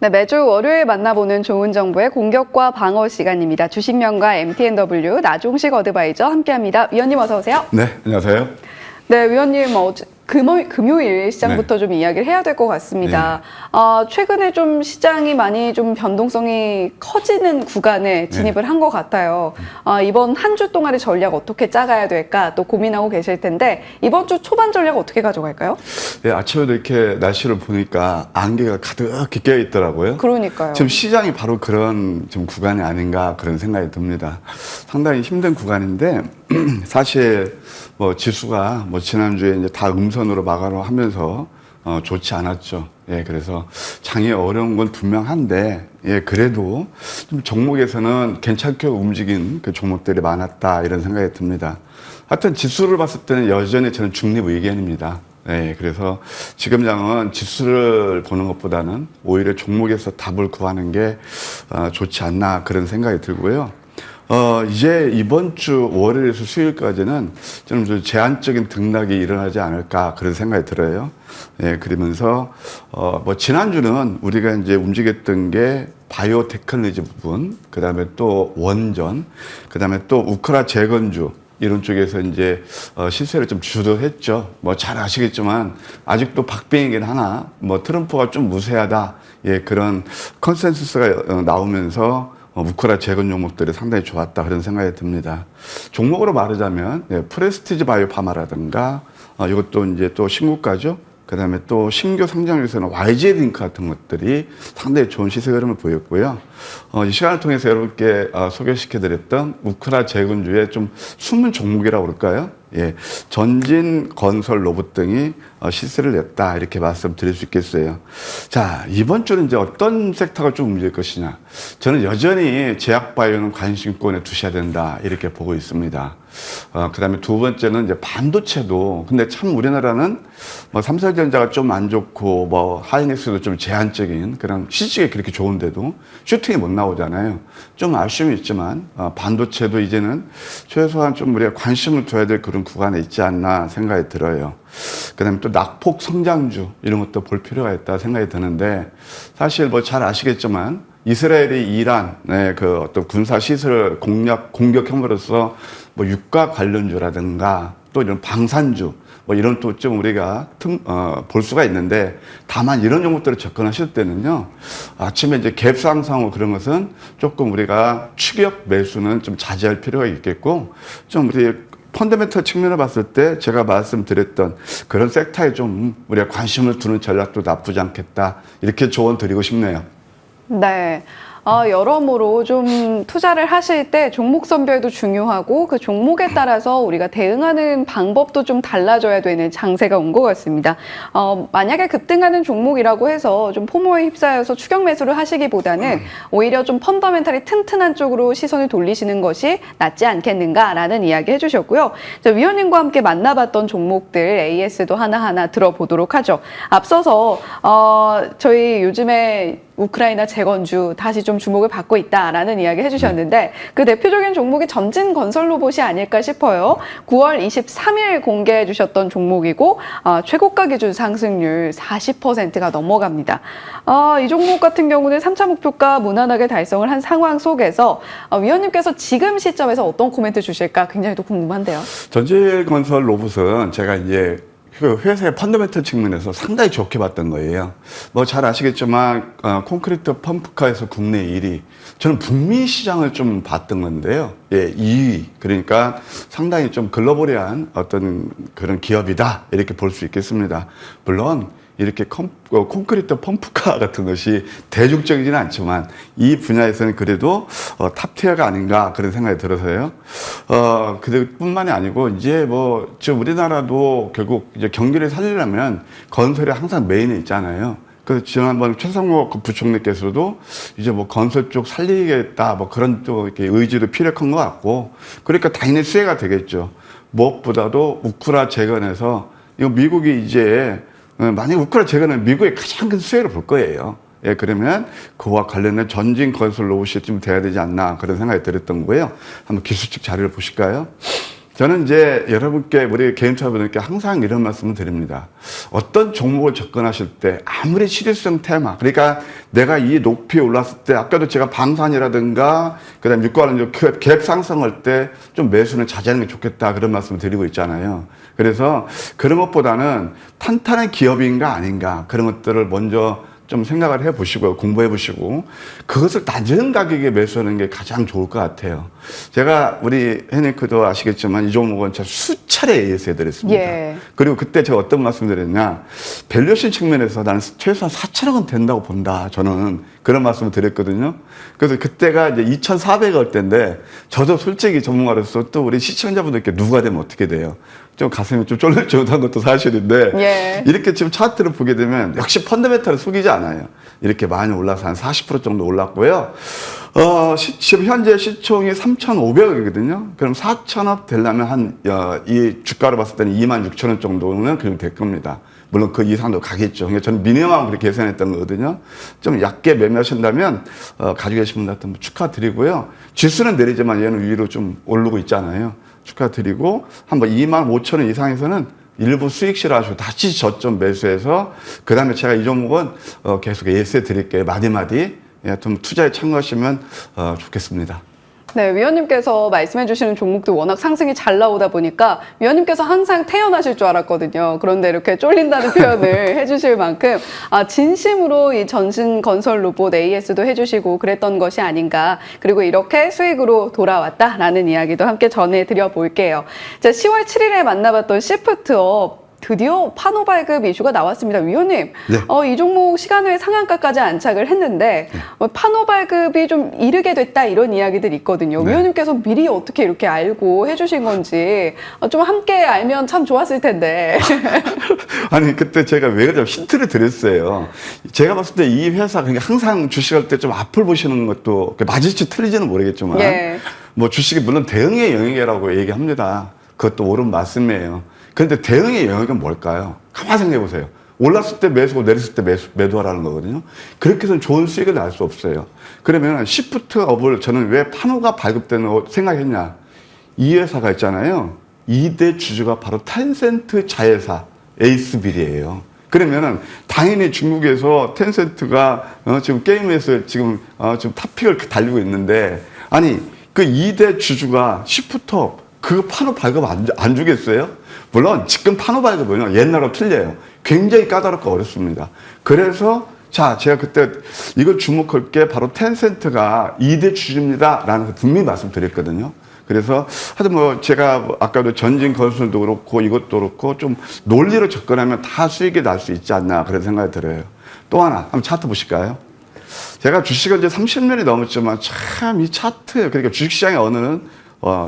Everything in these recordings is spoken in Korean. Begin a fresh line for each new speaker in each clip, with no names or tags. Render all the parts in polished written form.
네, 매주 월요일 만나보는 좋은 정보의 공격과 방어 시간입니다. 주식명가 MTNW 나종식 어드바이저 함께합니다. 위원님 어서 오세요.
네, 안녕하세요.
네, 위원님 금요일 시장부터 좀 이야기를 해야 될 것 같습니다. 최근에 좀 시장이 많이 좀 변동성이 커지는 구간에 진입을 한 것 같아요. 이번 한 주 동안의 전략 어떻게 짜가야 될까 또 고민하고 계실 텐데 이번 주 초반 전략 어떻게 가져갈까요?
네, 아침에도 이렇게 날씨를 보니까 안개가 가득히 껴 있더라고요.
그러니까요.
지금 시장이 바로 그런 좀 구간이 아닌가 그런 생각이 듭니다. 상당히 힘든 구간인데 사실 뭐 지수가 뭐 지난주에 이제 다 음선으로 마감을 하면서 좋지 않았죠. 예, 그래서 장이 어려운 건 분명한데, 예, 그래도 좀 종목에서는 괜찮게 움직인 그 종목들이 많았다, 이런 생각이 듭니다. 하여튼 지수를 봤을 때는 여전히 저는 중립 의견입니다. 예, 그래서 지금 장은 지수를 보는 것보다는 오히려 종목에서 답을 구하는 게 좋지 않나, 그런 생각이 들고요. 이제 이번 주 월요일에서 수요일까지는 좀 제한적인 등락이 일어나지 않을까 그런 생각이 들어요. 예, 그러면서, 뭐, 지난주는 우리가 이제 움직였던 게 바이오 테크놀로지 부분, 그 다음에 또 원전, 그 다음에 또 우크라 재건주, 이런 쪽에서 이제 시세를 좀 주도했죠. 뭐 잘 아시겠지만 아직도 박빙이긴 하나 뭐 트럼프가 좀 무세하다, 예, 그런 컨센서스가 나오면서 우크라 재건 종목들이 상당히 좋았다 그런 생각이 듭니다. 종목으로 말하자면 프레스티지 바이오파마라든가 이것도 이제 또 신고가죠. 그다음에 또 신규 상장에서는 YG 링크 같은 것들이 상당히 좋은 시세 흐름을 보였고요. 이 시간을 통해서 여러분께 소개시켜드렸던 우크라 재건주의 좀 숨은 종목이라고 그럴까요? 예, 전진 건설 로봇 등이 시세를 냈다 이렇게 말씀드릴 수 있겠어요. 자, 이번 주는 이제 어떤 섹터가 좀 움직일 것이냐? 저는 여전히 제약바이오는 관심권에 두셔야 된다 이렇게 보고 있습니다. 그다음에 두 번째는 이제 반도체도, 근데 참 우리나라는 뭐 삼성전자가 좀 안 좋고 뭐 하이닉스도 좀 제한적인 그런 시식이 그렇게 좋은데도 슈팅이 못 나오잖아요. 좀 아쉬움이 있지만 반도체도 이제는 최소한 좀 우리가 관심을 둬야 될 그런 구간에 있지 않나 생각이 들어요. 그다음에 또 낙폭 성장주 이런 것도 볼 필요가 있다 생각이 드는데, 사실 뭐 잘 아시겠지만 이스라엘이 이란의 그 어떤 군사 시설을 공격함으로써 뭐 유가 관련주라든가 또 이런 방산주 뭐 이런 또 좀 우리가 볼 수가 있는데, 다만 이런 종목들을 접근하실 때는요, 아침에 이제 갭 상승하고 그런 것은 조금 우리가 추격 매수는 좀 자제할 필요가 있겠고, 좀 우리 펀더멘털 측면을 봤을 때 제가 말씀드렸던 그런 섹터에 좀 우리가 관심을 두는 전략도 나쁘지 않겠다 이렇게 조언 드리고 싶네요.
네. 여러모로 좀 투자를 하실 때 종목 선별도 중요하고 그 종목에 따라서 우리가 대응하는 방법도 좀 달라져야 되는 장세가 온 것 같습니다. 만약에 급등하는 종목이라고 해서 좀 포모에 휩싸여서 추격 매수를 하시기보다는 오히려 좀 펀더멘탈이 튼튼한 쪽으로 시선을 돌리시는 것이 낫지 않겠는가라는 이야기 해주셨고요. 위원님과 함께 만나봤던 종목들 AS도 하나하나 들어보도록 하죠. 앞서서 저희 요즘에 우크라이나 재건주 다시 좀 주목을 받고 있다라는 이야기 해주셨는데, 그 대표적인 종목이 전진 건설 로봇이 아닐까 싶어요. 9월 23일 공개해 주셨던 종목이고 최고가 기준 상승률 40%가 넘어갑니다. 이 종목 같은 경우는 3차 목표가 무난하게 달성을 한 상황 속에서 위원님께서 지금 시점에서 어떤 코멘트 주실까 굉장히 또 궁금한데요.
전진 건설 로봇은 제가 이제 그 회사의 펀더멘털 측면에서 상당히 좋게 봤던 거예요. 뭐 잘 아시겠지만 콘크리트 펌프카에서 국내 1위, 저는 북미 시장을 좀 봤던 건데요. 예, 2위. 그러니까 상당히 좀 글로벌한 어떤 그런 기업이다 이렇게 볼 수 있겠습니다. 물론 이렇게 콘크리트 펌프카 같은 것이 대중적이지는 않지만 이 분야에서는 그래도 탑티어가 아닌가 그런 생각이 들어서요. 그뿐만이 아니고 이제 뭐 지금 우리나라도 결국 이제 경기를 살리려면 건설이 항상 메인에 있잖아요. 그래서 지난번 최상목 부총리께서도 이제 뭐 건설 쪽 살리겠다 뭐 그런 또 이렇게 의지도 피력한 것 같고, 그러니까 당연히 수혜가 되겠죠. 무엇보다도 우크라 재건에서 이거 미국이 이제 만약 우크라 재건은 미국의 가장 큰 수혜를 볼 거예요. 예, 그러면 그와 관련된 전진 건설 로봇이 좀 돼야 되지 않나 그런 생각이 들었던 거예요. 한번 기술적 자료를 보실까요? 저는 이제 여러분께, 우리 개인투자분들께 항상 이런 말씀을 드립니다. 어떤 종목을 접근하실 때 아무리 실효성 테마, 그러니까 내가 이 높이 올랐을 때, 아까도 제가 방산이라든가 그다음에 유가는 갭 상승할 때 좀 매수는 자제하는 게 좋겠다, 그런 말씀을 드리고 있잖아요. 그래서 그런 것보다는 탄탄한 기업인가 아닌가, 그런 것들을 먼저 좀 생각을 해보시고 공부해 보시고 그것을 낮은 가격에 매수하는 게 가장 좋을 것 같아요. 제가 우리 헤니크도 아시겠지만 이 종목은 제가 수차례 AS 해드렸습니다.
예.
그리고 그때 제가 어떤 말씀 드렸냐, 밸류에이션 측면에서 나는 최소한 4천억은 된다고 본다, 저는 그런 말씀을 드렸거든요. 그래서 그때가 이제 2,400억 때인데, 저도 솔직히 전문가로서 또 우리 시청자분들께 누가 되면 어떻게 돼요? 좀 가슴이 좀 쫄릴 정도한 것도 사실인데,
예.
이렇게 지금 차트를 보게 되면 역시 펀더멘탈을 속이지 않아요. 이렇게 많이 올라서 한 40% 정도 올랐고요. 지금 현재 시총이 3,500억이거든요. 그럼 4,000억 되려면 이 주가로 봤을 때는 26,000원 정도는 그냥 될 겁니다. 물론 그 이상도 가겠죠. 그러니까 저는 미니멈 그렇게 계산했던 거거든요. 좀 얕게 매매하신다면, 가지고 계신 분들한테 축하드리고요. 지수는 내리지만 얘는 위로 좀 오르고 있잖아요. 축하드리고, 한번 25,000원 이상에서는 일부 수익 실하시고 다시 저점 매수해서, 그 다음에 제가 이 종목은 계속 AS 드릴게요. 마디마디. 예, 좀 투자에 참고하시면 좋겠습니다.
네, 위원님께서 말씀해 주시는 종목도 워낙 상승이 잘 나오다 보니까 위원님께서 항상 태어나실 줄 알았거든요. 그런데 이렇게 쫄린다는 표현을 해주실 만큼 진심으로 이 전신 건설 로봇 AS도 해주시고 그랬던 것이 아닌가. 그리고 이렇게 수익으로 돌아왔다라는 이야기도 함께 전해드려 볼게요. 자, 10월 7일에 만나봤던 시프트업. 드디어 판호 발급 이슈가 나왔습니다. 위원님,
네.
이 종목 시간외 상한가까지 안착을 했는데 판호 발급이 좀 이르게 됐다, 이런 이야기들이 있거든요.
네.
위원님께서 미리 어떻게 이렇게 알고 해주신 건지 좀 함께 알면 참 좋았을 텐데.
아니, 그때 제가 왜 그러냐면 힌트를 드렸어요. 제가 봤을 때 이 회사, 그러니까 항상 주식할 때 좀 앞을 보시는 것도 맞을지 틀리지는 모르겠지만,
예.
뭐 주식이 물론 대응의 영역이라고 얘기합니다. 그것도 옳은 말씀이에요. 그런데 대응의 영역은 뭘까요? 가만히 생각해 보세요. 올랐을 때 매수고 내렸을 때 매도하라는 거거든요. 그렇게 해서는 좋은 수익을 낼 수 없어요. 그러면 시프트업을 저는 왜 판호가 발급되는 생각했냐. 이 회사가 있잖아요. 2대 주주가 바로 텐센트 자회사 에이스빌이에요. 그러면은 당연히 중국에서 텐센트가 지금 게임에서 지금 탑픽을 달리고 있는데, 아니 그 2대 주주가 시프트업 그 판호 발급 안 주겠어요? 물론 지금 판호 발급은요 옛날하고 틀려요. 굉장히 까다롭고 어렵습니다. 그래서 자, 제가 그때 이걸 주목할 게 바로 텐센트가 2대 주주입니다 라는 거 분명히 말씀드렸거든요. 그래서 하여튼 뭐 제가 아까도 전진 건설도 그렇고 이것도 그렇고 좀 논리로 접근하면 다 수익이 날 수 있지 않나, 그런 생각이 들어요. 또 하나 한번 차트 보실까요? 제가 주식은 이제 30년이 넘었지만 참 이 차트, 그러니까 주식시장의 언어는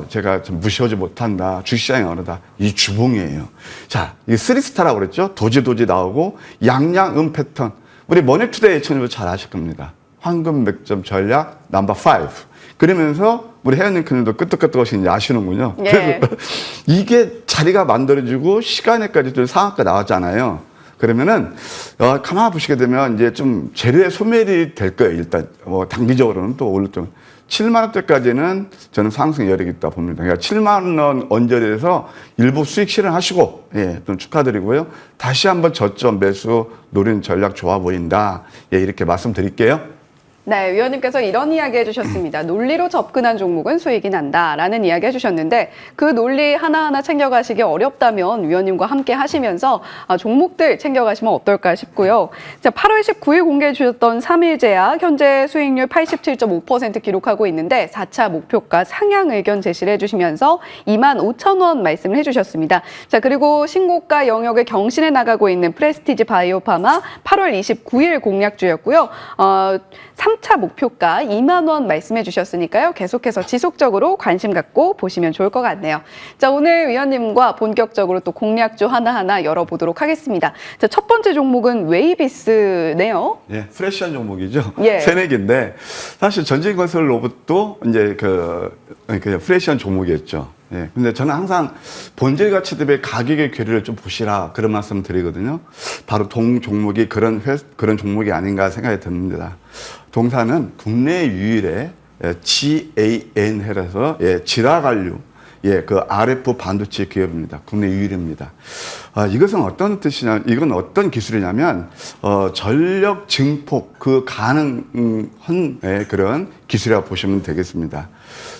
제가 좀 무시하지 못한다. 주식시장의 언어다. 이 주봉이에요. 자, 이 3스타라고 그랬죠? 도지 나오고 양양 패턴. 우리 머니투데이 채널도 잘 아실 겁니다. 황금 맥점 전략 넘버 5. 그러면서 우리 혜연님 큰일도 끄떡끄떡 아시는군요.
예.
그래서 이게 자리가 만들어지고 시간에까지도 상한가 나왔잖아요. 그러면은 가만 보시게 되면 이제 좀 재료의 소멸이 될 거예요. 일단 단기적으로는 또 오를 좀 7만 원대까지는 저는 상승 여력이 있다 봅니다. 그러니까 7만 원 언저리에서 일부 수익 실현하시고, 예, 좀 축하드리고요. 다시 한번 저점 매수 노리는 전략 좋아 보인다. 예, 이렇게 말씀드릴게요.
네, 위원님께서 이런 이야기 해주셨습니다. 논리로 접근한 종목은 수익이 난다라는 이야기 해주셨는데, 그 논리 하나하나 챙겨가시기 어렵다면 위원님과 함께 하시면서 종목들 챙겨가시면 어떨까 싶고요. 자, 8월 19일 공개해 주셨던 3일제약 현재 수익률 87.5% 기록하고 있는데 4차 목표가 상향 의견 제시를 해주시면서 25,000원 말씀을 해주셨습니다. 자, 그리고 신고가 영역을 경신해 나가고 있는 프레스티지 바이오파마 8월 29일 공략주였고요. 3차 목표가 2만 원 말씀해 주셨으니까요. 계속해서 지속적으로 관심 갖고 보시면 좋을 것 같네요. 자, 오늘 위원님과 본격적으로 또 공략주 하나하나 열어보도록 하겠습니다. 자, 첫 번째 종목은 웨이비스네요.
예, 프레시한 종목이죠.
예.
새내기인데 사실 전진건설 로봇도 이제 그 프레시한 종목이었죠. 예. 근데 저는 항상 본질 가치 대비 가격의 괴리를 좀 보시라, 그런 말씀 드리거든요. 바로 동 종목이 그런 종목이 아닌가 생각이 듭니다. 동사는 국내 유일의 GAN 해라서, 예, 지라관류, 예, 그 RF 반도체 기업입니다. 국내 유일입니다. 이것은 어떤 뜻이냐, 이건 어떤 기술이냐면, 전력 증폭 그 가능한 그런 기술이라고 보시면 되겠습니다.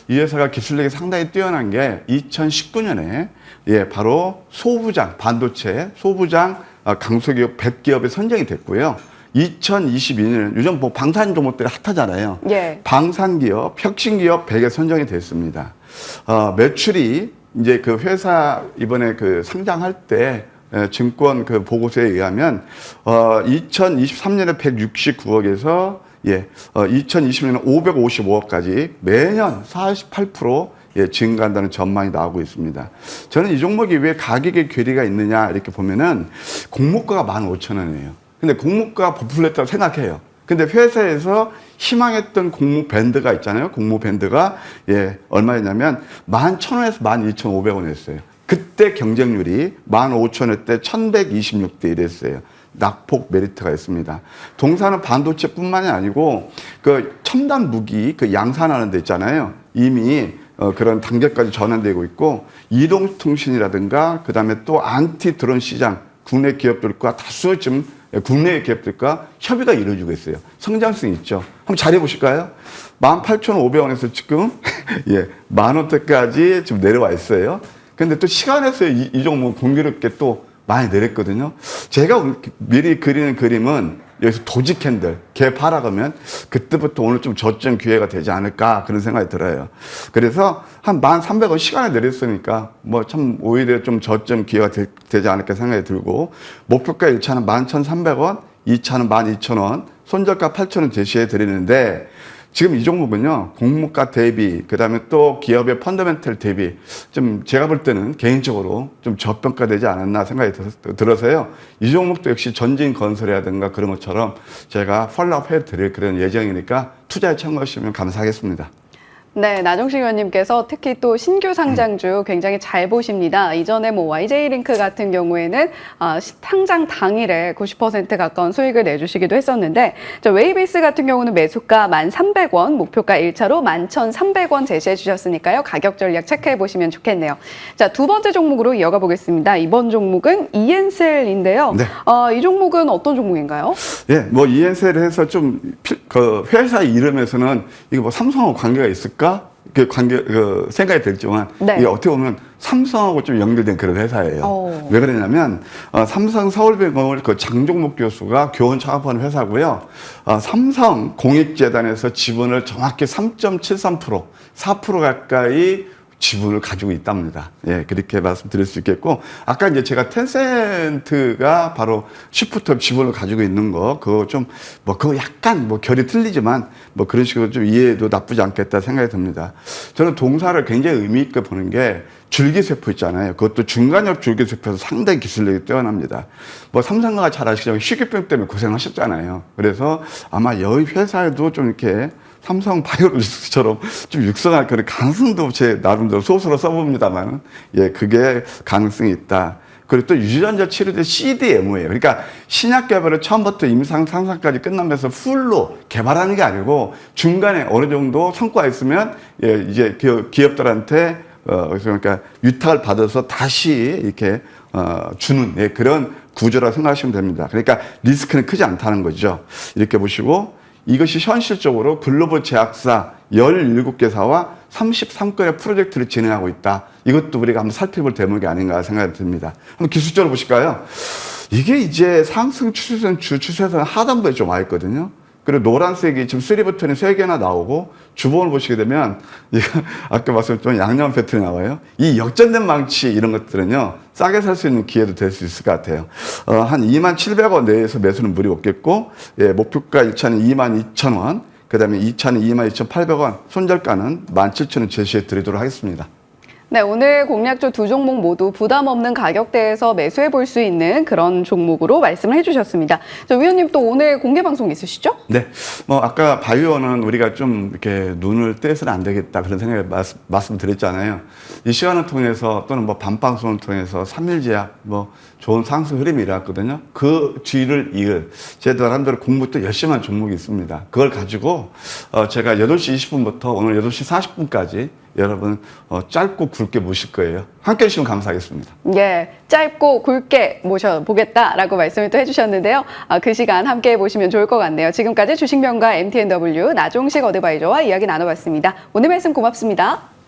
이 회사가 기술력이 상당히 뛰어난 게 2019년에 예, 바로 소부장, 반도체 소부장 강소기업 100기업에 선정이 됐고요. 2022년 요즘 뭐 방산 종목들이 핫하잖아요.
예.
방산기업, 혁신기업 100에 선정이 됐습니다. 매출이 이제 그 회사 이번에 그 상장할 때 증권 그 보고서에 의하면 2023년에 169억에서 예, 2020년에 555억까지 매년 48% 예, 증가한다는 전망이 나오고 있습니다. 저는 이 종목이 왜 가격의 괴리가 있느냐 이렇게 보면은 공모가가 15,000원이에요. 근데 공모가 부풀렸다고 생각해요. 근데 회사에서 희망했던 공모 밴드가 있잖아요. 공모 밴드가 예, 얼마였냐면 11,000원에서 12,500원이었어요. 그때 경쟁률이 15,000원 때 1,126대 1이었어요. 낙폭 메리트가 있습니다. 동사는 반도체뿐만이 아니고 그 첨단 무기 그 양산하는 데 있잖아요. 이미 그런 단계까지 전환되고 있고 이동통신이라든가 그다음에 또 안티 드론 시장 국내 기업들과 다수 지금 국내 기업들과 협의가 이루어지고 있어요. 성장성이 있죠. 한번 잘해 보실까요? 18,500원에서 지금 예, 10,000원대까지 지금 내려와 있어요. 근데 또 시간에서 이 종목 공교롭게 또 많이 내렸거든요. 제가 미리 그리는 그림은 여기서 도지 캔들, 개 팔아 가면 그때부터 오늘 좀 저점 기회가 되지 않을까 그런 생각이 들어요. 그래서 한 1,300원 시간에 내렸으니까 뭐 참 오히려 좀 저점 기회가 되지 않을까 생각이 들고 목표가 1차는 11,300원, 2차는 12,000원, 손절가 8,000원 제시해 드리는데 지금 이 종목은요, 공모가 대비, 그 다음에 또 기업의 펀더멘털 대비, 좀 제가 볼 때는 개인적으로 좀 저평가되지 않았나 생각이 들어서요. 이 종목도 역시 전진 건설이라든가 그런 것처럼 제가 펄업 해 드릴 그런 예정이니까 투자에 참고하시면 감사하겠습니다.
네, 나종식 의원님께서 특히 또 신규 상장주 굉장히 잘 보십니다. 이전에 뭐 YJ링크 같은 경우에는 상장 당일에 90% 가까운 수익을 내주시기도 했었는데 웨이비스 같은 경우는 매수가 1,300원, 목표가 1차로 11,300원 제시해 주셨으니까요. 가격 전략 체크해 보시면 좋겠네요. 자, 두 번째 종목으로 이어가 보겠습니다. 이번 종목은 ENCL인데요.
네.
이 종목은 어떤 종목인가요?
예, 뭐 ENCL 해서 좀 그 회사 이름에서는 이거 뭐 삼성하고 관계가 있을까? 생각이 들지만
네.
이게 어떻게 보면 삼성하고 좀 연결된 그런 회사예요. 왜 그러냐면 삼성 서울병원 그 장종목 교수가 교원 창업한 회사고요. 삼성 공익재단에서 지분을 정확히 3.73%, 4% 가까이 지분을 가지고 있답니다. 예, 그렇게 말씀드릴 수 있겠고, 아까 이제 제가 텐센트가 바로 시프트업 지분을 가지고 있는 거, 그거 좀, 그거 약간 결이 틀리지만, 그런 식으로 좀 이해해도 나쁘지 않겠다 생각이 듭니다. 저는 동사를 굉장히 의미있게 보는 게, 줄기세포 있잖아요. 그것도 중간엽 줄기세포에서 상당히 기술력이 뛰어납니다. 삼성가가 잘 아시죠? 희귀병 때문에 고생하셨잖아요. 그래서 아마 여기 회사에도 좀 이렇게 삼성 바이오로직스처럼 좀 육성할 그런 가능성도 제 나름대로 소스로 써봅니다만, 예, 그게 가능성이 있다. 그리고 또 유전자 치료제 CDMO예요. 그러니까 신약 개발을 처음부터 임상 상상까지 끝나면서 풀로 개발하는 게 아니고 중간에 어느 정도 성과가 있으면 예, 이제 기업들한테 그러니까 위탁을 받아서 다시 이렇게 주는 예, 그런 구조라고 생각하시면 됩니다. 그러니까 리스크는 크지 않다는 거죠. 이렇게 보시고 이것이 현실적으로 글로벌 제약사 17개사와 33건의 프로젝트를 진행하고 있다. 이것도 우리가 한번 살펴볼 대목이 아닌가 생각이 듭니다. 한번 기술적으로 보실까요? 이게 이제 상승 추세선, 주 추세선 하단부에 좀 와 있거든요. 그리고 노란색이 지금 3버튼이 3개나 나오고 주봉을 보시게 되면 이거 아까 말씀드렸던 양념 패턴이 나와요. 이 역전된 망치 이런 것들은요. 싸게 살 수 있는 기회도 될 수 있을 것 같아요. 한 27,000원 내에서 매수는 무리 없겠고 예, 목표가 1차는 22,000원, 그 다음에 2차는 22,800원, 손절가는 17,000원 제시해 드리도록 하겠습니다.
네, 오늘 공략주 두 종목 모두 부담 없는 가격대에서 매수해 볼 수 있는 그런 종목으로 말씀을 해주셨습니다. 위원님 또 오늘 공개 방송 있으시죠?
네, 아까 바이오는 우리가 좀 이렇게 눈을 떼서는 안 되겠다 그런 생각을 말씀드렸잖아요. 이 시간을 통해서 또는 반방송을 통해서 3일제약 좋은 상승 흐름이 일어났거든요. 그 뒤를 이을 제 나름대로 공부 또 열심히 한 종목이 있습니다. 그걸 가지고 제가 8시 20분부터 오늘 8시 40분까지 여러분 짧고 굵게 모실 거예요. 함께 해주시면 감사하겠습니다.
예, 짧고 굵게 모셔보겠다라고 말씀을 또 해주셨는데요. 그 시간 함께 해보시면 좋을 것 같네요. 지금까지 주식명가 MTNW 나종식 어드바이저와 이야기 나눠봤습니다. 오늘 말씀 고맙습니다.